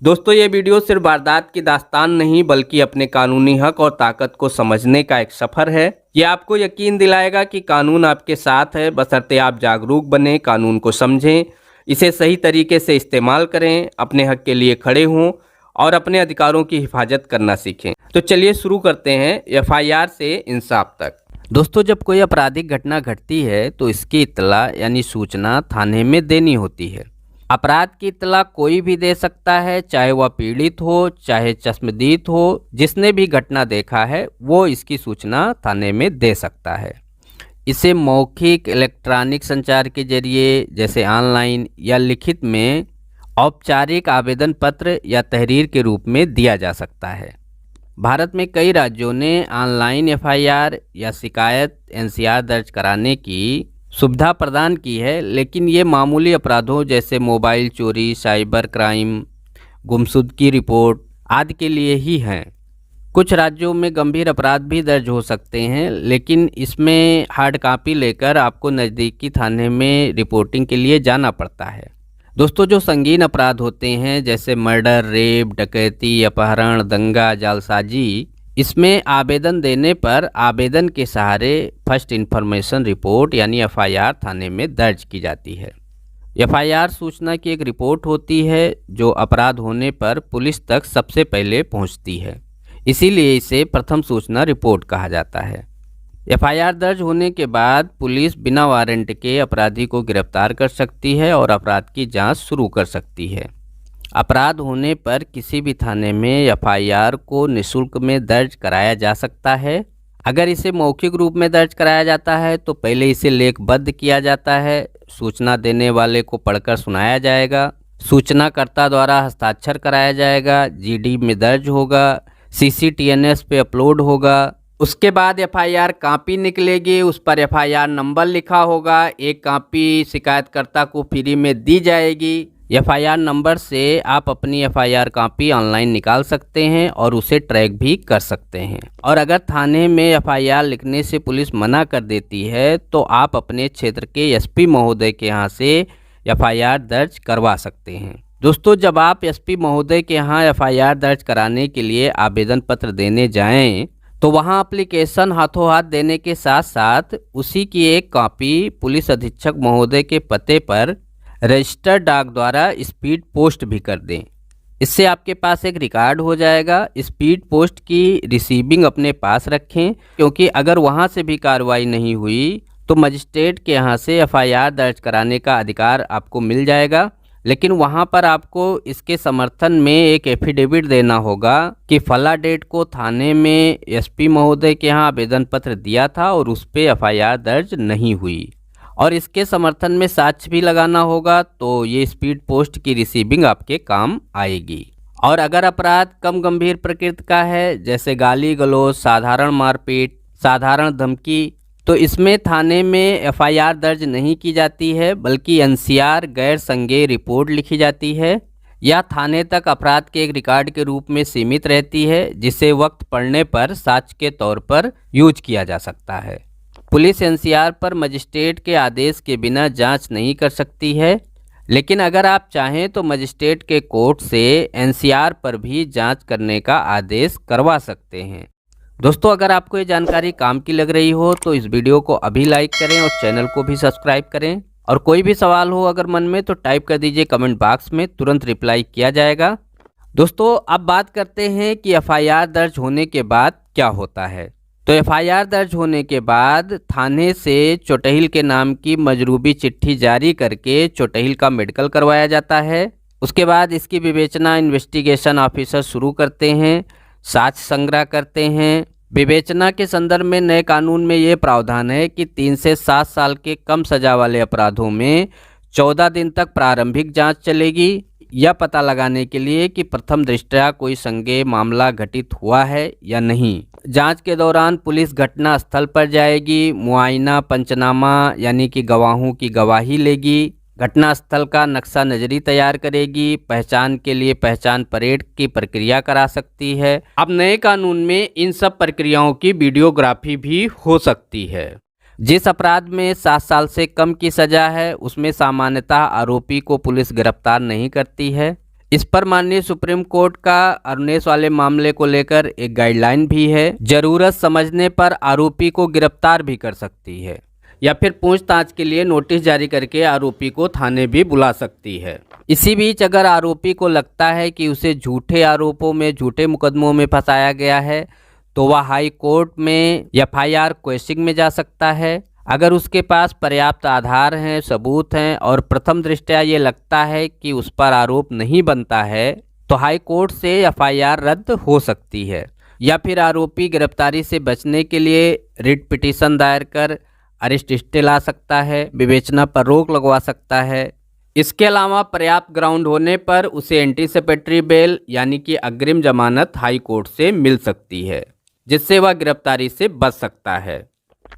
दोस्तों ये वीडियो सिर्फ वारदात की दास्तान नहीं बल्कि अपने कानूनी हक और ताकत को समझने का एक सफर है। ये आपको यकीन दिलाएगा कि कानून आपके साथ है, बशर्ते आप जागरूक बने, कानून को समझें, इसे सही तरीके से इस्तेमाल करें, अपने हक के लिए खड़े हों और अपने अधिकारों की हिफाजत करना सीखें। तो चलिए शुरू करते हैं एफआईआर से इंसाफ तक। दोस्तों जब कोई आपराधिक घटना घटती है तो इसकी इत्तला यानी सूचना थाने में देनी होती है। अपराध की इत्तला कोई भी दे सकता है, चाहे वह पीड़ित हो चाहे चश्मदीद हो। जिसने भी घटना देखा है वो इसकी सूचना थाने में दे सकता है। इसे मौखिक, इलेक्ट्रॉनिक संचार के जरिए जैसे ऑनलाइन या लिखित में औपचारिक आवेदन पत्र या तहरीर के रूप में दिया जा सकता है। भारत में कई राज्यों ने ऑनलाइन एफआईआर या शिकायत एनसीआर दर्ज कराने की सुविधा प्रदान की है, लेकिन ये मामूली अपराधों जैसे मोबाइल चोरी, साइबर क्राइम, गुमशुदगी रिपोर्ट आदि के लिए ही हैं। कुछ राज्यों में गंभीर अपराध भी दर्ज हो सकते हैं, लेकिन इसमें हार्ड कॉपी लेकर आपको नज़दीकी थाने में रिपोर्टिंग के लिए जाना पड़ता है। दोस्तों जो संगीन अपराध होते हैं जैसे मर्डर, रेप, डकैती, अपहरण, दंगा, जालसाजी, इसमें आवेदन देने पर आवेदन के सहारे फर्स्ट इन्फॉर्मेशन रिपोर्ट यानी एफआईआर थाने में दर्ज की जाती है। एफआईआर सूचना की एक रिपोर्ट होती है जो अपराध होने पर पुलिस तक सबसे पहले पहुंचती है, इसीलिए इसे प्रथम सूचना रिपोर्ट कहा जाता है। एफआईआर दर्ज होने के बाद पुलिस बिना वारंट के अपराधी को गिरफ्तार कर सकती है और अपराध की जांच शुरू कर सकती है। अपराध होने पर किसी भी थाने में एफआईआर को निःशुल्क में दर्ज कराया जा सकता है। अगर इसे मौखिक रूप में दर्ज कराया जाता है तो पहले इसे लेखबद्ध किया जाता है, सूचना देने वाले को पढ़कर सुनाया जाएगा, सूचनाकर्ता द्वारा हस्ताक्षर कराया जाएगा, जीडी में दर्ज होगा, सीसीटीएनएस पे अपलोड होगा। उसके बाद एफआईआर कॉपी निकलेगी, उस पर एफआईआर नंबर लिखा होगा। एक कॉपी शिकायतकर्ता को फ्री में दी जाएगी। एफआईआर नंबर से आप अपनी एफआईआर कॉपी ऑनलाइन निकाल सकते हैं और उसे ट्रैक भी कर सकते हैं। और अगर थाने में एफआईआर लिखने से पुलिस मना कर देती है तो आप अपने क्षेत्र के एसपी महोदय के यहाँ से एफआईआर दर्ज करवा सकते हैं। दोस्तों जब आप एसपी महोदय के यहाँ एफआईआर दर्ज कराने के लिए आवेदन पत्र देने जाएं तो वहाँ एप्लीकेशन हाथों हाथ देने के साथ साथ उसी की एक कॉपी पुलिस अधीक्षक महोदय के पते पर रजिस्टर्ड डाक द्वारा स्पीड पोस्ट भी कर दें। इससे आपके पास एक रिकॉर्ड हो जाएगा। स्पीड पोस्ट की रिसीविंग अपने पास रखें, क्योंकि अगर वहां से भी कार्रवाई नहीं हुई तो मजिस्ट्रेट के यहाँ से एफआईआर दर्ज कराने का अधिकार आपको मिल जाएगा, लेकिन वहां पर आपको इसके समर्थन में एक एफिडेविट देना होगा कि फला डेट को थाने में एसपी महोदय के यहाँ आवेदन पत्र दिया था और उस पर एफआईआर दर्ज नहीं हुई, और इसके समर्थन में साक्ष्य भी लगाना होगा। तो ये स्पीड पोस्ट की रिसीविंग आपके काम आएगी। और अगर अपराध कम गंभीर प्रकृति का है जैसे गाली गलौज, साधारण मारपीट, साधारण धमकी, तो इसमें थाने में एफआईआर दर्ज नहीं की जाती है बल्कि एनसीआर गैर संज्ञेय रिपोर्ट लिखी जाती है। यह थाने तक अपराध के एक रिकॉर्ड के रूप में सीमित रहती है, जिसे वक्त पड़ने पर साक्ष्य के तौर पर यूज किया जा सकता है। पुलिस एनसीआर पर मजिस्ट्रेट के आदेश के बिना जांच नहीं कर सकती है, लेकिन अगर आप चाहें तो मजिस्ट्रेट के कोर्ट से एनसीआर पर भी जांच करने का आदेश करवा सकते हैं। दोस्तों अगर आपको ये जानकारी काम की लग रही हो तो इस वीडियो को अभी लाइक करें और चैनल को भी सब्सक्राइब करें। और कोई भी सवाल हो अगर मन में तो टाइप कर दीजिए कमेंट बॉक्स में, तुरंत रिप्लाई किया जाएगा। दोस्तों अब बात करते हैं कि एफआईआर दर्ज होने के बाद क्या होता है। तो एफआईआर दर्ज होने के बाद थाने से चोटहिल के नाम की मजरूबी चिट्ठी जारी करके चोटहिल का मेडिकल करवाया जाता है। उसके बाद इसकी विवेचना इन्वेस्टिगेशन ऑफिसर शुरू करते हैं, साक्ष्य संग्रह करते हैं। विवेचना के संदर्भ में नए कानून में ये प्रावधान है कि 3 से 7 साल के कम सजा वाले अपराधों में 14 दिन तक प्रारंभिक जांच चलेगी, यह पता लगाने के लिए कि प्रथम दृष्टया कोई संज्ञेय मामला घटित हुआ है या नहीं। जांच के दौरान पुलिस घटना स्थल पर जाएगी, मुआयना पंचनामा यानी कि गवाहों की गवाही लेगी, घटना स्थल का नक्शा नजरी तैयार करेगी, पहचान के लिए पहचान परेड की प्रक्रिया करा सकती है। अब नए कानून में इन सब प्रक्रियाओं की वीडियोग्राफी भी हो सकती है। जिस अपराध में 7 साल से कम की सजा है उसमें सामान्यतः आरोपी को पुलिस गिरफ्तार नहीं करती है। इस पर माननीय सुप्रीम कोर्ट का अरुणेश वाले मामले को लेकर एक गाइडलाइन भी है। जरूरत समझने पर आरोपी को गिरफ्तार भी कर सकती है या फिर पूछताछ के लिए नोटिस जारी करके आरोपी को थाने भी बुला सकती है। इसी बीच अगर आरोपी को लगता है कि उसे झूठे आरोपों में, झूठे मुकदमों में फंसाया गया है, तो वह हाई कोर्ट में FIR क्वेश्चनिंग में जा सकता है। अगर उसके पास पर्याप्त आधार हैं, सबूत हैं और प्रथम दृष्टया ये लगता है कि उस पर आरोप नहीं बनता है, तो हाई कोर्ट से FIR रद्द हो सकती है। या फिर आरोपी गिरफ्तारी से बचने के लिए रिट पिटीशन दायर कर अरेस्ट स्टे ला सकता है, विवेचना पर रोक लगवा सकता है। इसके अलावा पर्याप्त ग्राउंड होने पर उसे एंटीसिपेटरी बेल यानी कि अग्रिम जमानत हाई कोर्ट से मिल सकती है, जिससे वह गिरफ्तारी से बच सकता है।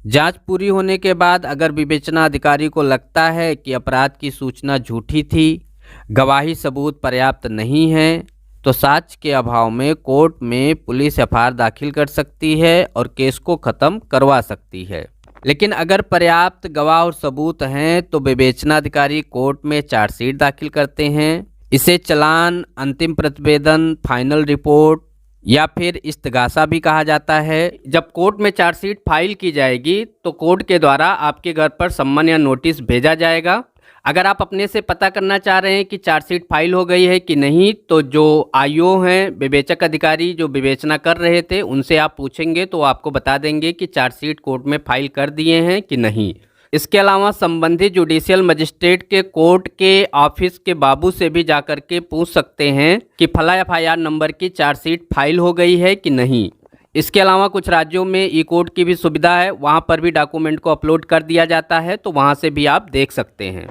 जांच पूरी होने के बाद अगर विवेचना अधिकारी को लगता है कि अपराध की सूचना झूठी थी, गवाही सबूत पर्याप्त नहीं है, तो साक्ष्य के अभाव में कोर्ट में पुलिस FIR दाखिल कर सकती है और केस को ख़त्म करवा सकती है। लेकिन अगर पर्याप्त गवाह और सबूत हैं तो विवेचना अधिकारी कोर्ट में चार्जशीट दाखिल करते हैं। इसे चालान, अंतिम प्रतिवेदन, फाइनल रिपोर्ट या फिर इस्तगासा भी कहा जाता है। जब कोर्ट में चार्जशीट फाइल की जाएगी तो कोर्ट के द्वारा आपके घर पर सम्मन या नोटिस भेजा जाएगा। अगर आप अपने से पता करना चाह रहे हैं कि चार्जशीट फाइल हो गई है कि नहीं, तो जो IO हैं, विवेचक अधिकारी जो विवेचना कर रहे थे, उनसे आप पूछेंगे तो आपको बता देंगे कि चार्जशीट कोर्ट में फाइल कर दिए हैं कि नहीं। इसके अलावा संबंधित जुडिशियल मजिस्ट्रेट के कोर्ट के ऑफिस के बाबू से भी जाकर के पूछ सकते हैं कि फला FIR नंबर की चार्जशीट फाइल हो गई है कि नहीं। इसके अलावा कुछ राज्यों में E-कोर्ट की भी सुविधा है, वहाँ पर भी डॉक्यूमेंट को अपलोड कर दिया जाता है, तो वहाँ से भी आप देख सकते हैं।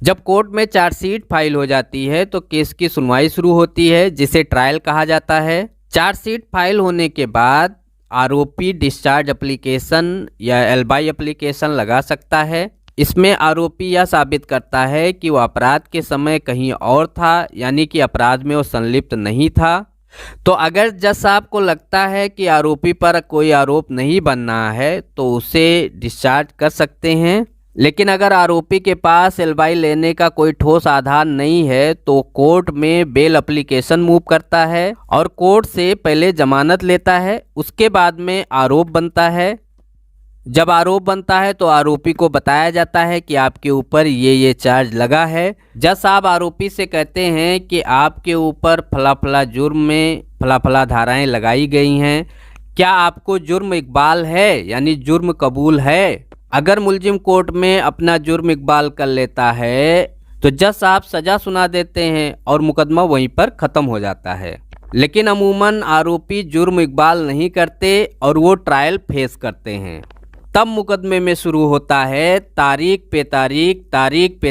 जब कोर्ट में चार्जशीट फाइल हो जाती है तो केस की सुनवाई शुरू होती है, जिसे ट्रायल कहा जाता है। चार्जशीट फाइल होने के बाद आरोपी डिस्चार्ज एप्लीकेशन या एलबाई एप्लीकेशन लगा सकता है। इसमें आरोपी यह साबित करता है कि वह अपराध के समय कहीं और था, यानी कि अपराध में वो संलिप्त नहीं था। तो अगर जज साहब को लगता है कि आरोपी पर कोई आरोप नहीं बनना है तो उसे डिस्चार्ज कर सकते हैं। लेकिन अगर आरोपी के पास एलबाई लेने का कोई ठोस आधार नहीं है तो कोर्ट में बेल एप्लीकेशन मूव करता है और कोर्ट से पहले जमानत लेता है, उसके बाद में आरोप बनता है। जब आरोप बनता है तो आरोपी को बताया जाता है कि आपके ऊपर ये चार्ज लगा है। जज साहब आरोपी से कहते हैं कि आपके ऊपर फला फला जुर्म में फला फला धाराएं लगाई गई हैं, क्या आपको जुर्म इकबाल है, यानी जुर्म कबूल है। अगर मुलजिम कोर्ट में अपना जुर्म इकबाल कर लेता है तो जज साहब सज़ा सुना देते हैं और मुकदमा वहीं पर ख़त्म हो जाता है। लेकिन अमूमन आरोपी जुर्म इकबाल नहीं करते और वो ट्रायल फेस करते हैं। तब मुकदमे में शुरू होता है तारीख पे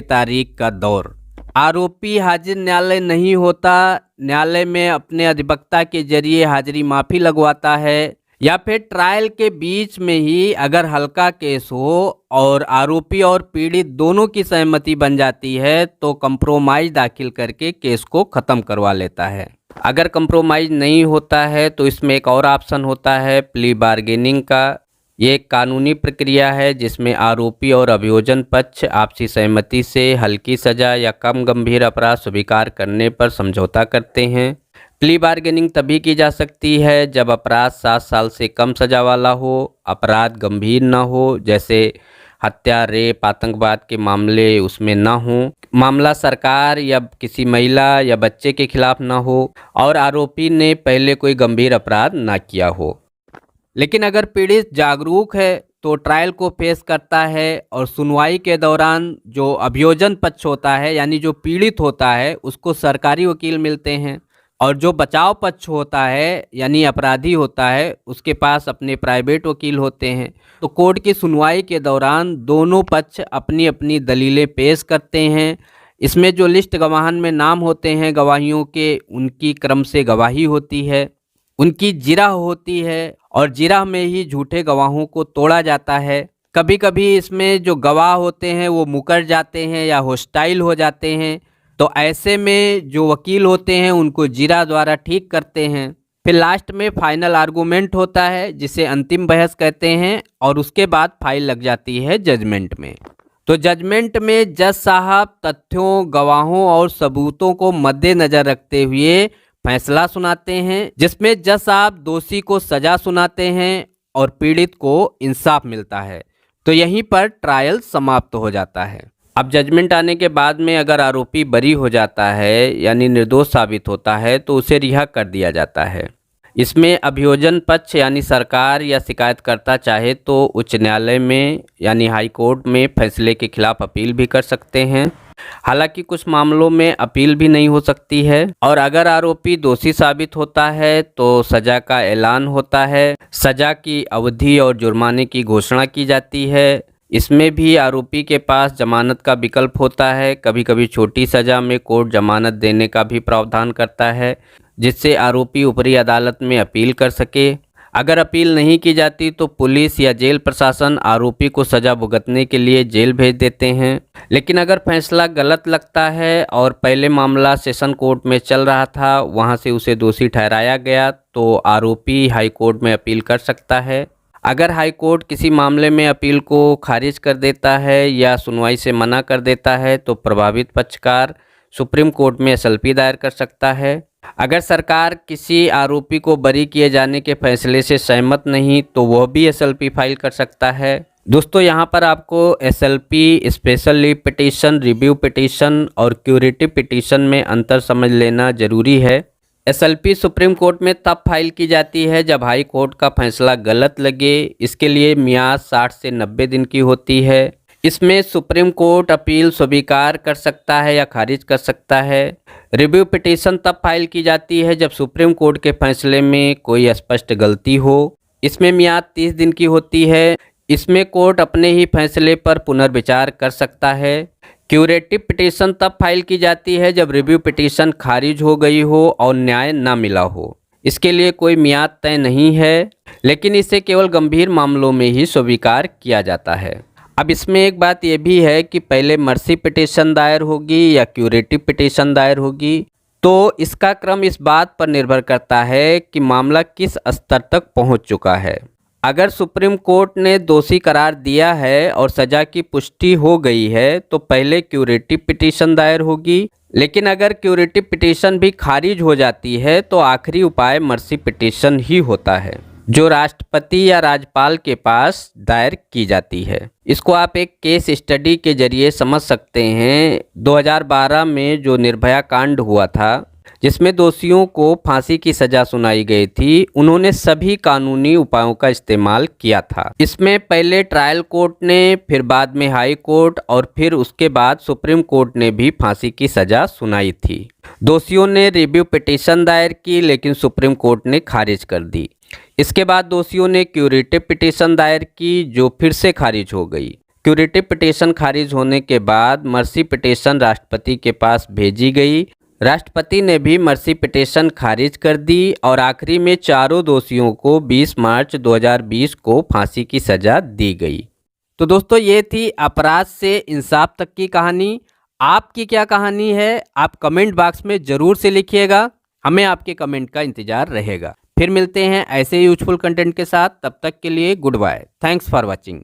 तारीख का दौर। आरोपी हाजिर न्यायालय नहीं होता, न्यायालय में अपने अधिवक्ता के जरिए हाजिरी माफ़ी लगवाता है, या फिर ट्रायल के बीच में ही अगर हल्का केस हो और आरोपी और पीड़ित दोनों की सहमति बन जाती है तो कंप्रोमाइज दाखिल करके केस को ख़त्म करवा लेता है। अगर कंप्रोमाइज नहीं होता है तो इसमें एक और ऑप्शन होता है प्ली बार्गेनिंग का। ये एक कानूनी प्रक्रिया है जिसमें आरोपी और अभियोजन पक्ष आपसी सहमति से हल्की सज़ा या कम गंभीर अपराध स्वीकार करने पर समझौता करते हैं। प्ली बार्गेनिंग तभी की जा सकती है जब अपराध 7 साल से कम सज़ा वाला हो, अपराध गंभीर न हो, जैसे हत्या, रेप, आतंकवाद के मामले उसमें न हो, मामला सरकार या किसी महिला या बच्चे के खिलाफ न हो और आरोपी ने पहले कोई गंभीर अपराध ना किया हो। लेकिन अगर पीड़ित जागरूक है तो ट्रायल को फेस करता है और सुनवाई के दौरान जो अभियोजन पक्ष होता है, यानी जो पीड़ित होता है, उसको सरकारी वकील मिलते हैं और जो बचाव पक्ष होता है यानी अपराधी होता है उसके पास अपने प्राइवेट वकील होते हैं। तो कोर्ट की सुनवाई के दौरान दोनों पक्ष अपनी अपनी दलीलें पेश करते हैं। इसमें जो लिस्ट गवाहन में नाम होते हैं गवाहियों के, उनकी क्रम से गवाही होती है, उनकी जिरह होती है और जिरह में ही झूठे गवाहों को तोड़ा जाता है। कभी कभी इसमें जो गवाह होते हैं वो मुकर जाते हैं या होस्टाइल हो जाते हैं, तो ऐसे में जो वकील होते हैं उनको जिरह द्वारा ठीक करते हैं। फिर लास्ट में फाइनल आर्गूमेंट होता है जिसे अंतिम बहस कहते हैं और उसके बाद फाइल लग जाती है जजमेंट में। तो जजमेंट में जज साहब तथ्यों, गवाहों और सबूतों को मद्देनजर रखते हुए फैसला सुनाते हैं, जिसमें जज साहब दोषी को सजा सुनाते हैं और पीड़ित को इंसाफ मिलता है। तो यहीं पर ट्रायल समाप्त हो जाता है। अब जजमेंट आने के बाद में अगर आरोपी बरी हो जाता है यानी निर्दोष साबित होता है तो उसे रिहा कर दिया जाता है। इसमें अभियोजन पक्ष यानी सरकार या शिकायतकर्ता चाहे तो उच्च न्यायालय में यानी हाई कोर्ट में फैसले के खिलाफ अपील भी कर सकते हैं। हालांकि कुछ मामलों में अपील भी नहीं हो सकती है। और अगर आरोपी दोषी साबित होता है तो सजा का ऐलान होता है, सजा की अवधि और जुर्माने की घोषणा की जाती है। इसमें भी आरोपी के पास जमानत का विकल्प होता है। कभी कभी छोटी सजा में कोर्ट जमानत देने का भी प्रावधान करता है, जिससे आरोपी ऊपरी अदालत में अपील कर सके। अगर अपील नहीं की जाती तो पुलिस या जेल प्रशासन आरोपी को सजा भुगतने के लिए जेल भेज देते हैं। लेकिन अगर फैसला गलत लगता है और पहले मामला सेशन कोर्ट में चल रहा था, वहां से उसे दोषी ठहराया गया, तो आरोपी हाई कोर्ट में अपील कर सकता है। अगर हाई कोर्ट किसी मामले में अपील को खारिज कर देता है या सुनवाई से मना कर देता है तो प्रभावित पक्षकार सुप्रीम कोर्ट में एसएलपी दायर कर सकता है। अगर सरकार किसी आरोपी को बरी किए जाने के फैसले से सहमत नहीं तो वह भी एसएलपी फाइल कर सकता है। दोस्तों, यहाँ पर आपको SLP, special leave petition, review petition और क्यूरेटिव पिटीशन में अंतर समझ लेना जरूरी है। एसएलपी सुप्रीम कोर्ट में तब फाइल की जाती है जब हाई कोर्ट का फैसला गलत लगे। इसके लिए मियाद 60 से 90 दिन की होती है। इसमें सुप्रीम कोर्ट अपील स्वीकार कर सकता है या खारिज कर सकता है। रिव्यू पिटीशन तब फाइल की जाती है जब सुप्रीम कोर्ट के फैसले में कोई स्पष्ट गलती हो। इसमें मियाद 30 दिन की होती है। इसमें कोर्ट अपने ही फैसले पर पुनर्विचार कर सकता है। क्यूरेटिव पिटीशन तब फाइल की जाती है जब रिव्यू पिटीशन खारिज हो गई हो और न्याय न मिला हो। इसके लिए कोई मियाद तय नहीं है, लेकिन इसे केवल गंभीर मामलों में ही स्वीकार किया जाता है। अब इसमें एक बात यह भी है कि पहले मर्सी पिटीशन दायर होगी या क्यूरेटिव पिटीशन दायर होगी, तो इसका क्रम इस बात पर निर्भर करता है कि मामला किस स्तर तक पहुंच चुका है। अगर सुप्रीम कोर्ट ने दोषी करार दिया है और सजा की पुष्टि हो गई है तो पहले क्यूरेटिव पिटीशन दायर होगी, लेकिन अगर क्यूरेटिव पिटीशन भी खारिज हो जाती है तो आखिरी उपाय मर्सी पिटीशन ही होता है, जो राष्ट्रपति या राज्यपाल के पास दायर की जाती है। इसको आप एक केस स्टडी के जरिए समझ सकते हैं। 2012 में जो निर्भया कांड हुआ था, जिसमें दोषियों को फांसी की सजा सुनाई गई थी, उन्होंने सभी कानूनी उपायों का इस्तेमाल किया था। इसमें पहले ट्रायल कोर्ट ने, फिर बाद में हाई कोर्ट और फिर उसके बाद सुप्रीम कोर्ट ने भी फांसी की सजा सुनाई थी। दोषियों ने रिव्यू पिटीशन दायर की, लेकिन सुप्रीम कोर्ट ने खारिज कर दी। इसके बाद दोषियों ने क्यूरेटिव पिटीशन दायर की, जो फिर से खारिज हो गई। क्यूरेटिव पिटीशन खारिज होने के बाद मर्सी पिटीशन राष्ट्रपति के पास भेजी गई। राष्ट्रपति ने भी मर्सी पिटीशन खारिज कर दी और आखिरी में चारों दोषियों को 20 मार्च 2020 को फांसी की सजा दी गई। तो दोस्तों, ये थी अपराध से इंसाफ तक की कहानी। आपकी क्या कहानी है, आप कमेंट बॉक्स में जरूर से लिखिएगा। हमें आपके कमेंट का इंतजार रहेगा। फिर मिलते हैं ऐसे यूजफुल कंटेंट के साथ। तब तक के लिए goodbye. Thanks for watching.